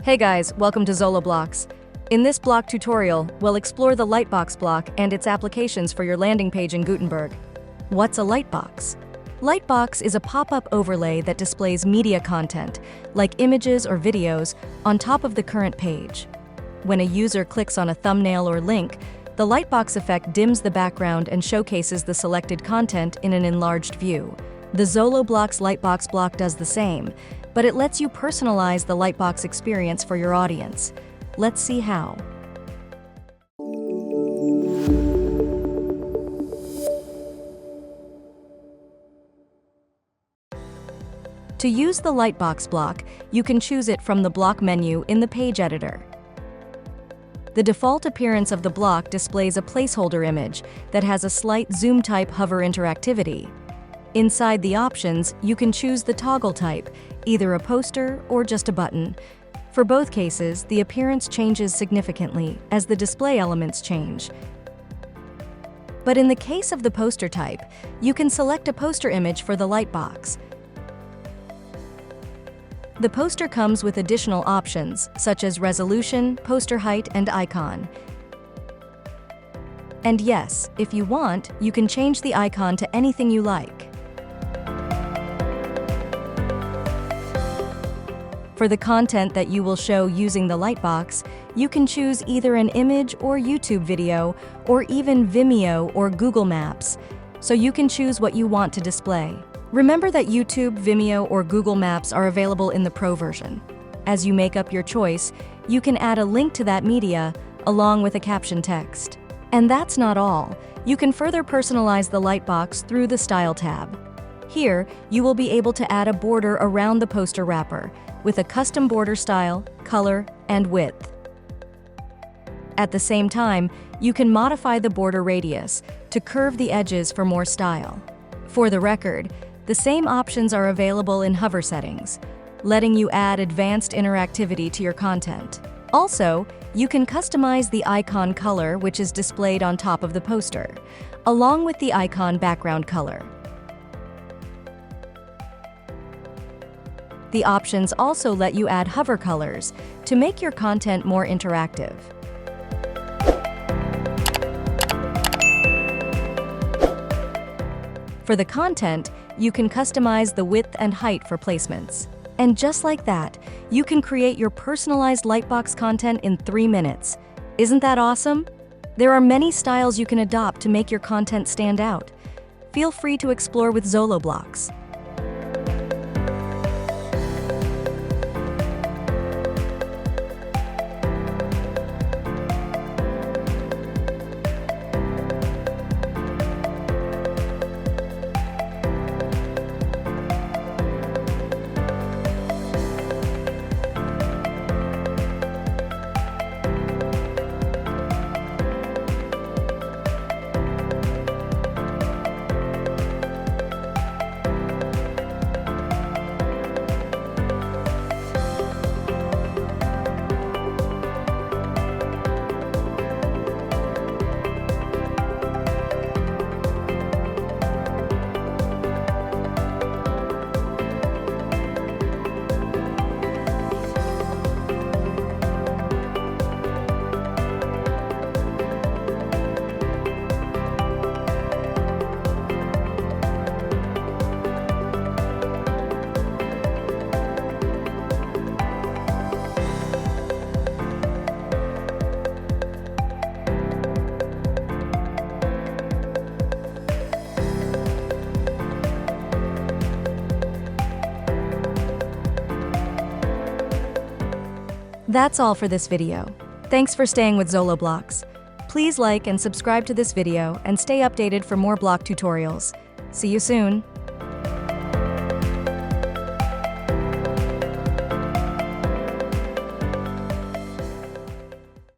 Hey guys, welcome to Zoloblocks. In this block tutorial, we'll explore the Lightbox block and its applications for your landing page in Gutenberg. What's a Lightbox? Lightbox is a pop-up overlay that displays media content, like images or videos, on top of the current page. When a user clicks on a thumbnail or link, the Lightbox effect dims the background and showcases the selected content in an enlarged view. The Zoloblocks Lightbox block does the same, but it lets you personalize the Lightbox experience for your audience. Let's see how. To use the Lightbox block, you can choose it from the block menu in the page editor. The default appearance of the block displays a placeholder image that has a slight zoom type hover interactivity. Inside the options, you can choose the toggle type, either a poster or just a button. For both cases, the appearance changes significantly as the display elements change. But in the case of the poster type, you can select a poster image for the Lightbox. The poster comes with additional options, such as resolution, poster height, and icon. And yes, if you want, you can change the icon to anything you like. For the content that you will show using the Lightbox, you can choose either an image or YouTube video, or even Vimeo or Google Maps, so you can choose what you want to display. Remember that YouTube, Vimeo, or Google Maps are available in the Pro version. As you make up your choice, you can add a link to that media, along with a caption text. And that's not all. You can further personalize the Lightbox through the Style tab. Here, you will be able to add a border around the poster wrapper, with a custom border style, color, and width. At the same time, you can modify the border radius to curve the edges for more style. For the record, the same options are available in hover settings, letting you add advanced interactivity to your content. Also, you can customize the icon color, which is displayed on top of the poster, along with the icon background color. The options also let you add hover colors to make your content more interactive. For the content, you can customize the width and height for placements. And just like that, you can create your personalized Lightbox content in 3 minutes. Isn't that awesome? There are many styles you can adopt to make your content stand out. Feel free to explore with Zoloblocks. That's all for this video. Thanks for staying with Zoloblocks. Please like and subscribe to this video and stay updated for more block tutorials. See you soon.